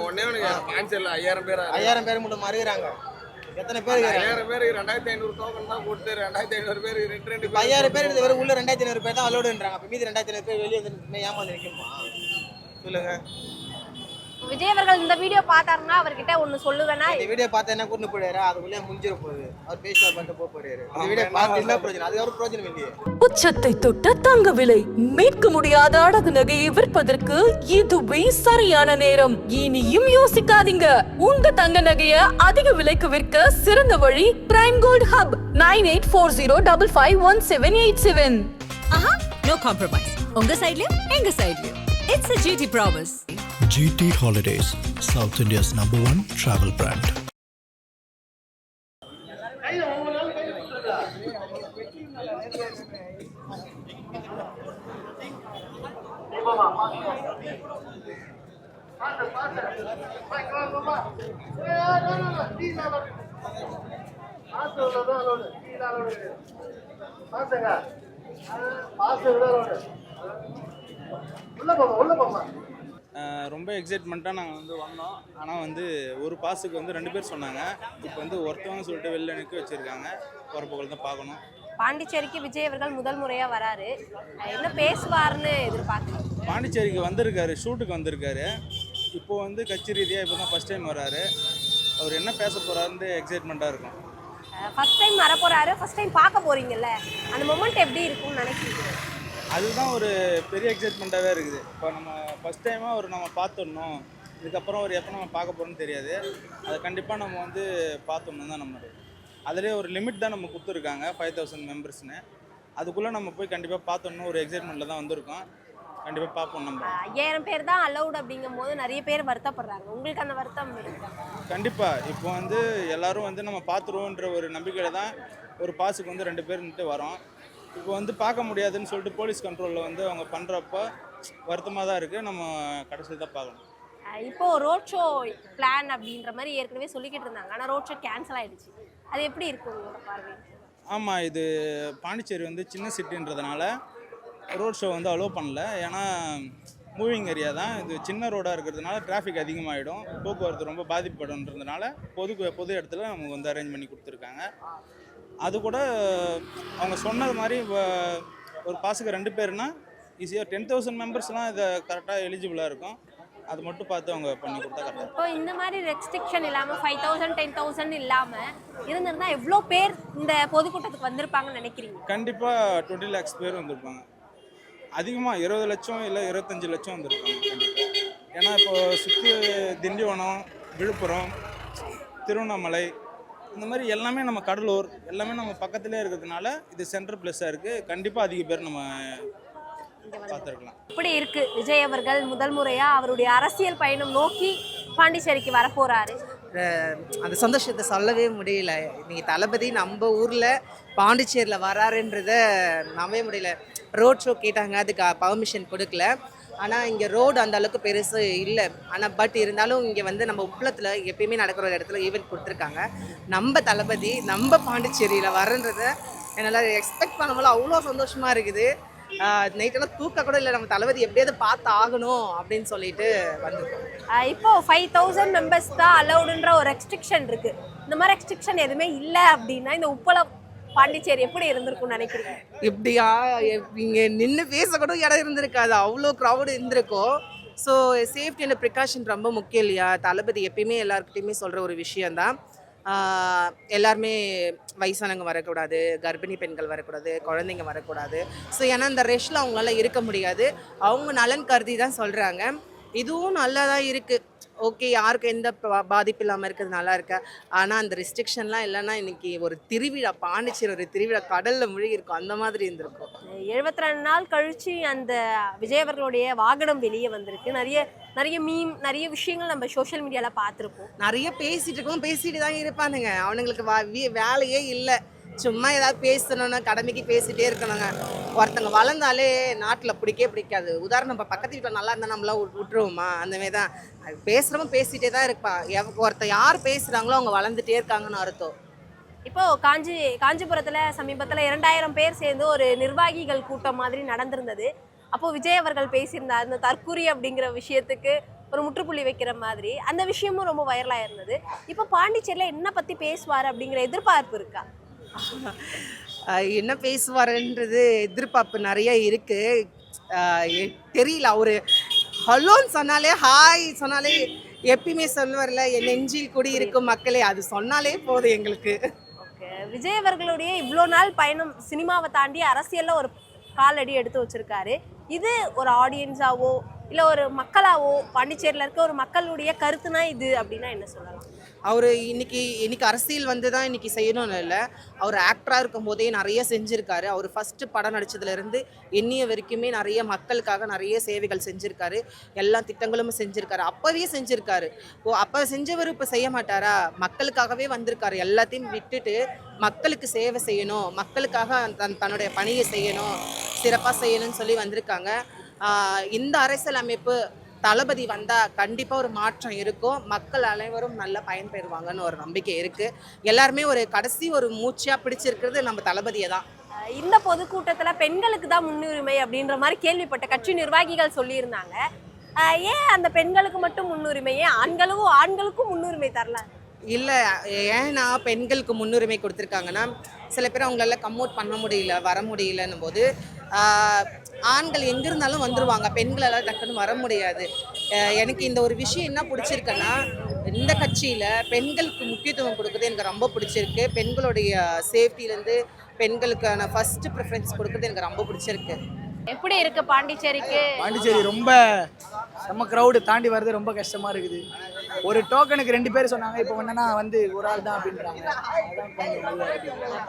ஒன்னே ஒன்று பாண்டிச்சேரியில் 5000 பேர் 5000 பேர் மட்டும் மறுகிறாங்க. எத்தனை பேர்? 5000 பேர் 2500 டோக்கன் தான் கொடுத்து 2500 பேர் 2 5000 பேர் இது உள்ள 2500 பேர் தான் அலோடுன்றாங்க. அப்போ மீதி 2500 பேர் வெளியே வந்து ஏமாந்து நிற்குமா சொல்லுங்க. விஜய் அவர்கள் இந்த வீடியோ பார்த்தாருன்னா அவர்கிட்ட ஒன்று சொல்லுவேன்னா, இந்த வீடியோ பார்த்தா என்ன கூட்டு போயிடாரு, அதுக்குள்ளே முடிஞ்சிட போகுது. அவர் பேசி பண்ணிட்டு போறாரு. இந்த வீடியோ பார்த்து என்ன பிரயோஜனம்? அது ஒரு பிரயோஜனம் இல்லையே. உச்சத்தை தொட்ட தங்க விலை, மீட்க முடியாத அடகு நகையை விற்பதற்கு இதுவே சரியான நேரம். இனியும் யோசிக்காதீங்க. உங்க தங்க நகைய அதிக விலைக்கு விற்க சிறந்த வழி prime gold hub 9840551787. No compromise. உங்க சைடுலயும் எங்க சைடுலயும். It's a GT promise. GT Holidays, South India's #1 travel brand. ரொம்ப எக்ஸைட்மெண்ட்டாக நாங்கள் வந்து வந்தோம். ஆனால் வந்து ஒரு பாஸுக்கு வந்து 2 பேர் சொன்னாங்க. இப்போ வந்து ஒருத்தவங்க சொல்லிட்டு வெளில நிற்க வச்சுருக்காங்க. போகிறப்போக்கள் தான் பார்க்கணும். பாண்டிச்சேரிக்கு விஜய் அவர்கள் முதல் முறையாக வராரு, என்ன பேசுவார்னு எதிர்பார்க்குறேன். பாண்டிச்சேரிக்கு வந்திருக்காரு, ஷூட்டுக்கு வந்திருக்காரு. இப்போது வந்து கட்சி ரீதியாக இப்போ தான் ஃபஸ்ட் டைம் வராரு. அவர் என்ன பேச போகிறாருன்னு எக்ஸைட்மெண்ட்டாக இருக்கும். ஃபர்ஸ்ட் டைம் வர போகிறாரு, ஃபர்ஸ்ட் டைம் பார்க்க போகிறீங்கல்ல, அந்த மொமெண்ட் எப்படி இருக்கும்னு நினைக்கிறீங்க? அதுதான் ஒரு பெரிய எக்ஸைட்மெண்ட்டாகவே இருக்குது. இப்போ நம்ம ஃபஸ்ட் டைமாக ஒரு நம்ம பார்த்துடணும், இதுக்கப்புறம் ஒரு எப்போ நம்ம பார்க்க போகிறோன்னு தெரியாது. அதை கண்டிப்பாக நம்ம வந்து பார்த்துடணும் தான் நம்ம. அதிலே ஒரு லிமிட் தான் நம்ம கொடுத்துருக்காங்க 5000 மெம்பர்ஸ்னு. அதுக்குள்ளே நம்ம போய் கண்டிப்பாக பார்த்துடணும் ஒரு எக்ஸைட்மெண்ட்டில் தான் வந்திருக்கோம். கண்டிப்பாக பார்ப்போம். நம்ம 5000 பேர் தான் அலௌட் அப்படிங்கும் போது நிறைய பேர் வருத்தப்படுறாங்க. உங்களுக்கு அந்த வருத்தம் இருக்கா? கண்டிப்பாக இப்போ வந்து எல்லோரும் வந்து நம்ம பார்த்துருவோன்ற ஒரு நம்பிக்கையில் தான் ஒரு பாஸுக்கு வந்து 2 பேர்ன்ட்டு வரோம். இப்போ வந்து பார்க்க முடியாதுன்னு சொல்லிட்டு போலீஸ் கண்ட்ரோலில் வந்து அவங்க பண்ணுறப்ப வருத்தமாக தான் இருக்குது. நம்ம கடைசியில் தான் பார்க்கணும். இப்போது ரோட் ஷோ பிளான் அப்படின்ற மாதிரி ஏற்கனவே சொல்லிக்கிட்டு இருந்தாங்க, ஆனால் ரோட் ஷோ கேன்சல் ஆகிடுச்சு. அது எப்படி இருக்கும் உங்களோட பார்வை? ஆமாம், இது பாண்டிச்சேரி வந்து சின்ன சிட்டின்றதுனால ரோட் ஷோ வந்து அலோவ் பண்ணல. ஏன்னா மூவிங் ஏரியா தான், இது சின்ன ரோடாக இருக்கிறதுனால டிராஃபிக் அதிகமாகிடும், போக்குவரத்து ரொம்ப பாதிப்படுன்றதுனால பொது இடத்துல நமக்கு வந்து அரேஞ்ச் பண்ணி கொடுத்துருக்காங்க. அது கூட அவங்க சொன்னது மாதிரி ஒரு பாஸுக்கு 2 பேர்னா ஈஸியாக 10,000 மெம்பர்ஸ்லாம் இதை கரெக்டாக எலிஜிபிளாக இருக்கும். அது மட்டும் பார்த்து அவங்க பண்ணி கொடுத்தா கரெக்டாக. இப்போ இந்த மாதிரி ரெஸ்ட்ரிக்ஷன் இல்லாமல் 5000 10,000 இல்லாமல் இருந்திருந்தா எவ்வளோ பேர் இந்த பொதுக்கூட்டத்துக்கு வந்திருப்பாங்கன்னு நினைக்கிறீங்க? கண்டிப்பாக 20 lakhs பேர் வந்திருப்பாங்க. அதிகமாக 20 லட்சம் இல்லை 25 லட்சம் வந்திருப்பாங்க கண்டிப்பாக. ஏன்னா இப்போது சுற்றி திண்டிவனம், விழுப்புரம், திருவண்ணாமலை இந்த மாதிரி எல்லாமே நம்ம கடலூர் எல்லாமே நம்ம பக்கத்துலேயே இருக்கிறதுனால இது சென்ட்ரல் பிளேஸாக இருக்குது. கண்டிப்பாக அதிக பேர் நம்ம பார்த்துருக்கலாம். இப்படி இருக்கு, விஜய் அவர்கள் முதல் முறையாக அவருடைய அரசியல் பயணம் நோக்கி பாண்டிச்சேரிக்கு வரப்போறாரு. அந்த சந்தோஷத்தை சொல்லவே முடியல. இன்னைக்கு தளபதி நம்ம ஊரில் பாண்டிச்சேரியில் வராருன்றத நம்பவே முடியல. ரோட் ஷோ கேட்டாங்க, அதுக்கு பர்மிஷன் கொடுக்கல. ஆனால் இங்கே ரோடு அந்த அளவுக்கு பெருசு இல்லை. ஆனால் பட் இருந்தாலும் இங்கே வந்து நம்ம உப்பளத்தில் எப்பயுமே நடக்கிற ஒரு இடத்துல ஈவெண்ட் கொடுத்துருக்காங்க. நம்ம தளபதி நம்ம பாண்டிச்சேரியில் வரன்றதை என்னால் எக்ஸ்பெக்ட் பண்ண அவ்வளோ சந்தோஷமாக இருக்குது. நைட்டெல்லாம் தூக்க கூட இல்லை, நம்ம தளபதி எப்படியாவது பார்த்து ஆகணும் அப்படின்னு சொல்லிட்டு வந்திருக்கோம். இப்போ 5000 மெம்பர்ஸ் தான் அலௌடுன்ற ஒரு ரெஸ்ட்ரிக்ஷன் இருக்கு. இந்த மாதிரி ரெஸ்ட்ரிக்ஷன் எதுவுமே இல்லை அப்படின்னா இந்த உப்பளம் பாண்டிச்சேரி எப்படி இருந்திருக்கும்னு நினைக்கிறீங்க? இப்படியா இங்கே நின்று பேச கூட இடம் இருந்திருக்காது, அவ்வளோ க்ரௌடு இருந்திருக்கும். ஸோ சேஃப்டி அண்ட் ப்ரிகாஷன் ரொம்ப முக்கியம் இல்லையா? தளபதி எப்பயுமே எல்லாருக்கிட்டையுமே சொல்கிற ஒரு விஷயந்தான். எல்லாருமே வயசானவங்க வரக்கூடாது, கர்ப்பிணி பெண்கள் வரக்கூடாது, குழந்தைங்க வரக்கூடாது. ஸோ ஏன்னா இந்த ரெஷ்ல அவங்களால இருக்க முடியாது, அவங்க நலன் கருதி தான் சொல்கிறாங்க. இதுவும் நல்லா தான் இருக்குது. ஓகே, யாருக்கு எந்த பாதிப்பு இல்லாமல் இருக்கிறது நல்லா இருக்கு. ஆனால் அந்த ரெஸ்ட்ரிக்ஷன்லாம் இல்லைன்னா இன்னைக்கு ஒரு திருவிழா, பாண்டிச்சேரி ஒரு திருவிழா கடலில் மூழ்கி இருக்கும், அந்த மாதிரி இருந்திருக்கும். 72 நாள் கழிச்சு அந்த விஜய் அவர்களுடைய வாகனம் வெளியே வந்திருக்கு. நிறைய மீம், நிறைய விஷயங்கள் நம்ம சோஷியல் மீடியாவில் பார்த்துருப்போம். நிறைய பேசிட்டு தான் இருப்பானுங்க. அவனுங்களுக்கு வேலையே இல்லை, சும்மா ஏதாவது பேசணும்னா கடமைக்கு பேசிகிட்டே இருக்கணுங்க. ஒருத்தங்க வளர்ந்தாலே நாட்டில் பிடிக்காது. உதாரணம், இப்போ பக்கத்து வீட்டில் நல்லா இருந்தால் நம்மளாம் விட்டுருவோமா? அந்தமாரி தான் பேசுகிறவங்க பேசிகிட்டே தான் இருப்பான். ஒருத்தர் யார் பேசுகிறாங்களோ அவங்க வளர்ந்துட்டே இருக்காங்கன்னு அர்த்தம். இப்போது காஞ்சிபுரத்தில் சமீபத்தில் 2000 பேர் சேர்ந்து ஒரு நிர்வாகிகள் கூட்டம் மாதிரி நடந்திருந்தது. அப்போது விஜய் அவர்கள் பேசியிருந்தார், இந்த தற்கூரி அப்படிங்கிற விஷயத்துக்கு ஒரு முற்றுப்புள்ளி வைக்கிற மாதிரி அந்த விஷயமும் ரொம்ப வைரலாக இருந்தது. இப்போ பாண்டிச்சேரியில் என்ன பற்றி பேசுவார் அப்படிங்கிற எதிர்பார்ப்பு இருக்கா? என்ன பேசுவாருன்றது எதிர்பார்ப்பு நிறைய இருக்கு. தெரியல, அவரு ஹலோன்னு சொன்னாலே, ஹாய் சொன்னாலே, எப்பயுமே சொல்லுவார்ல, என் நெஞ்சில் குடி இருக்கும் மக்களே, அது சொன்னாலே போதும் எங்களுக்கு. ஓகே, விஜய் அவர்களுடைய இவ்வளோ நாள் பயணம் சினிமாவை தாண்டி அரசியலில் ஒரு காலடி எடுத்து வச்சிருக்காரு. இது ஒரு ஆடியன்ஸாவோ இல்லை ஒரு மக்களாவோ, பாண்டிச்சேரியில் இருக்க ஒரு மக்களுடைய கருத்துனா இது அப்படின்னா என்ன சொல்லலாம்? அவர் இன்னைக்கு அரசியல் வந்து தான் இன்னைக்கு செய்யணும்னு இல்லை, அவர் ஆக்டராக இருக்கும் போதே நிறைய செஞ்சுருக்காரு. அவர் ஃபஸ்ட்டு படம் நடித்ததுலேருந்து இன்னிய வரைக்குமே நிறைய மக்களுக்காக நிறைய சேவைகள் செஞ்சுருக்காரு. எல்லா திட்டங்களும் செஞ்சுருக்காரு, அப்போவே செஞ்சுருக்காரு. அப்போ செஞ்சவர் இப்போ செய்ய மாட்டாரா? மக்களுக்காகவே வந்திருக்காரு. எல்லாத்தையும் விட்டுட்டு மக்களுக்கு சேவை செய்யணும், மக்களுக்காக தன்னுடைய பணியை செய்யணும், சிறப்பாக செய்யணும்னு சொல்லி வந்திருக்காங்க. இந்த அரசியல் அமைப்பு தளபதி வந்தால் கண்டிப்பாக ஒரு மாற்றம் இருக்கும். மக்கள் அனைவரும் நல்லா பயன்பெறுவாங்கன்னு ஒரு நம்பிக்கை இருக்குது. எல்லாருமே ஒரு கடைசி ஒரு மூச்சியாக பிடிச்சிருக்கிறது நம்ம தளபதியை தான். இந்த பொதுக்கூட்டத்தில் பெண்களுக்கு தான் முன்னுரிமை அப்படின்ற மாதிரி கேள்விப்பட்ட கட்சி நிர்வாகிகள் சொல்லியிருந்தாங்க. ஏன் அந்த பெண்களுக்கு மட்டும் முன்னுரிமை? ஏன் ஆண்களுக்கும் முன்னுரிமை தரல? இல்லை, ஏன்னா பெண்களுக்கு முன்னுரிமை கொடுத்துருக்காங்கன்னா, சில பேர் அவங்களால கம்மோட் பண்ண முடியல, வர முடியலன்னும் போது ஆண்கள் எங்கே இருந்தாலும் வந்துடுவாங்க, பெண்களால் டக்குன்னு வர முடியாது. எனக்கு இந்த ஒரு விஷயம் என்ன பிடிச்சிருக்குன்னா, இந்த கட்சியில் பெண்களுக்கு முக்கியத்துவம் கொடுக்குறது எனக்கு ரொம்ப பிடிச்சிருக்கு. பெண்களுடைய சேஃப்டிலேருந்து பெண்களுக்கான ஃபஸ்ட்டு ப்ரிஃபரன்ஸ் கொடுக்குறது எனக்கு ரொம்ப பிடிச்சிருக்கு. எப்படி இருக்கு பாண்டிச்சேரிக்கு? பாண்டிச்சேரி ரொம்ப நம்ம க்ரௌடு தாண்டி வர்றது ரொம்ப கஷ்டமா இருக்குது. ஒரு டோக்கனுக்கு 2 பேர் சொன்னாங்க, இப்போ என்னன்னா வந்து ஒரு ஆள் தான் அப்படின்றாங்க.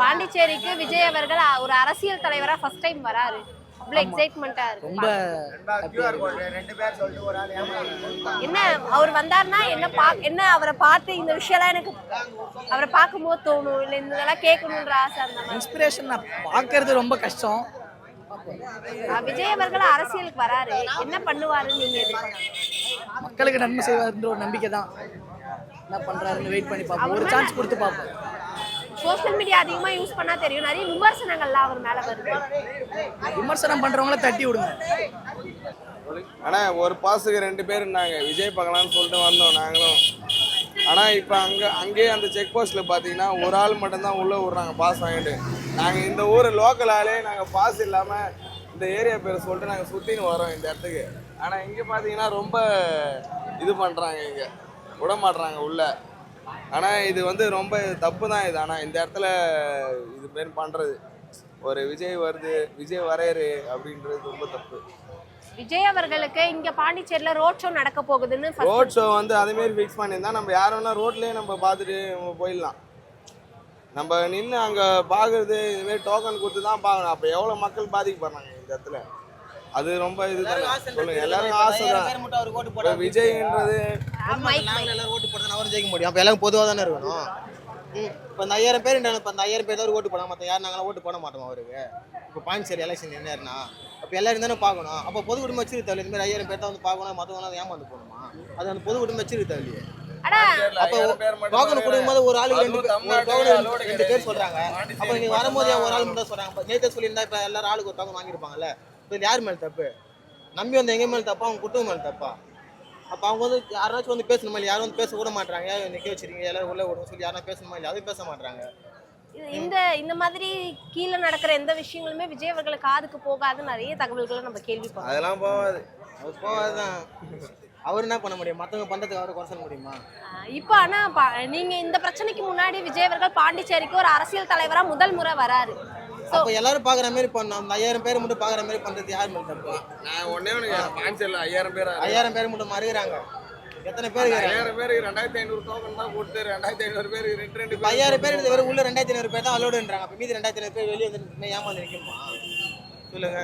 பாண்டிச்சேரிக்கு விஜய் அவர்கள் ஒரு அரசியல் தலைவரா ஃபர்ஸ்ட் டைம் வராரு. அவ்வளவு எக்ஸைட்மெண்டா இருக்கு. ரொம்ப என்ன அவர் வந்தாருன்னா என்ன அவரை பார்த்து இந்த விஷயம்லாம் எனக்கு அவரை பார்க்கும்போது தோணும், இல்லை இதெல்லாம் கேட்கணுன்ற ஆசை? அந்த இன்ஸ்பிரேஷன் நான் பார்க்கறது ரொம்ப கஷ்டம். விஜய் அவர்கள் அரசியலுக்கு வராரு, என்ன பண்ணுவாருன்னு நீங்க எதிர்பார்க்கறீங்க? மக்களுக்கு நன்மை செய்வாருன்ற ஒரு நம்பிக்கை தான். என்ன பண்றாருன்னு வெயிட் பண்ணி பார்ப்போம், ஒரு சான்ஸ் கொடுத்து பார்ப்போம். சோஷியல் மீடியா அதிகமா யூஸ் பண்ணா தெரியும், நிறைய விமர்சனங்கள்லாம் அவர் மேல வருது. விமர்சனம் பண்றவங்கள தட்டி விடுங்க. ஆனால் ஒரு பாஸுக்கு 2 பேர் இருந்தாங்க, விஜய் பார்க்கலான்னு சொல்லிட்டு வந்தோம் நாங்களும். ஆனால் இப்போ அங்கேயே அந்த செக் போஸ்ட்டில் பார்த்தீங்கன்னா ஒரு ஆள் மட்டும்தான் உள்ளே விட்றாங்க பாஸ் வாங்கிட்டு. நாங்கள் இந்த ஊர் லோக்கல் ஆளே நாங்கள் பாஸ் இல்லாமல் இந்த ஏரியா பேரை சொல்லிட்டு நாங்கள் சுற்றின்னு வரோம் இந்த இடத்துக்கு. ஆனால் இங்கே பார்த்தீங்கன்னா ரொம்ப இது பண்ணுறாங்க, இங்கே விட மாட்டுறாங்க உள்ளே. ஆனால் இது வந்து ரொம்ப தப்பு தான் இது. ஆனால் இந்த இடத்துல இது மாரி பண்ணுறது, ஒரு விஜய் வருது, விஜய் வரையறு அப்படின்றது ரொம்ப தப்பு. விஜய் அவர்களுக்கு இங்க பாண்டிச்சேரியில ரோட் ஷோ நடக்க போகுதுன்னு ரோட் ஷோ வந்து அதேமாரி ஃபிக்ஸ் பண்ணியிருந்தா நம்ம யாருன்னா ரோட்லேயே நம்ம பார்த்துட்டு போயிடலாம். நம்ம நின்று அங்கே பார்க்குறது இதுமாரி டோக்கன் கொடுத்து தான் பார்க்கணும். அப்போ எவ்வளோ மக்கள் பாதிக்கப்படுறாங்க இந்த இடத்துல, அது ரொம்ப இது தானே சொல்லுங்க. எல்லாருக்கும் ஆசை தான் விஜய்ன்றது. எல்லாரும் ஓட்டு போட்டு அவரும் ஜெயிக்க முடியும். அப்போ எல்லாரும் பொதுவாக தானே இருக்கணும். இப்போ இந்த 1000 பேர் இப்போ அந்த 1000 பேர் தான் ஓட்டு போட மாட்டோம், யார் நாங்களாம் ஓட்டு போட மாட்டோம் அவருக்கு. இப்போ பாண்டிச்சேரி எலெக்ஷன் என்னன்னா அப்போ எல்லாரும் தானே பார்க்கணும். அப்போ பொது குடும்பம் வச்சிருக்க தேவை, இதுமாதிரி 1000 பேர் தான் வந்து பார்க்கணும், மற்றவங்களாம் ஏமாந்து போகணுமா? அது அந்த பொது குடும்பம் வச்சிருக்க தேவையே. அப்போ டோக்கன் கொடுக்கும்போது ஒரு ஆளுக்கு 2 பேர் சொல்றாங்க. அப்போ நீங்க வரும்போது ஒரு ஆள் மட்டும் சொல்றாங்க. நேற்று சொல்லியிருந்தா இப்போ எல்லாரும் ஆளுக்கு ஒரு டோக்கன் வாங்கியிருப்பாங்கல்ல. இப்போ யார் மேலே தப்பு? நம்பி வந்து எங்க மேலே தப்பா, அவங்க குடும்பம் மேலே தப்பா? அப்போ அவங்க வந்து யாராச்சும் வந்து பேசணுமா இல்லை? யாரும் வந்து பேச கூட மாட்டாங்க. நிற்க வச்சிருக்கீங்க எல்லாரும் உள்ள விடணும் சொல்லி யாரும் பேசணுமா இல்லை? அதுவும் பேச மாட்டாங்க. இந்த மாதிரி கீழே நடக்கிற எந்த விஷயங்களுமே விஜய் அவர்கள் காதுக்கு போகாது, நிறைய தகவல்களை நம்ம கேள்விப்போம். அதெல்லாம் போகாது, அவர் போகாதுதான். அவர் என்ன பண்ண முடியும்? மற்றவங்க பண்றதுக்கு அவரை குறை சொல்ல முடியுமா? இப்போ ஆனா நீங்க இந்த பிரச்சனைக்கு முன்னாடி விஜய் அவர்கள் பாண்டிச்சேரிக்கு ஒரு அரசியல் தலைவரா முதல் முறை வராரு. அப்போ எல்லாரும் பாக்குற மாதிரி பண்ணோம். அந்த 1000 பேர் மட்டும் பாக்குற மாதிரி பண்றது யார் மேல தப்பு? நான் ஒன்னே பாண்டிச்சேரியில் 5000 பேர் மட்டும் மறுகிறாங்க. எத்தனை பேர்? 1000 பேருக்கு 2500 டோக்கன் தான் கொடுத்து 2500 பேர் 2 5000 பேர் உள்ள 2500 பேர் தான் அலோடுன்றாங்க. அப்போ மீதி 2500 பேர் வெளியே வந்து ஏமாந்து நிற்குமா? சொல்லுங்க.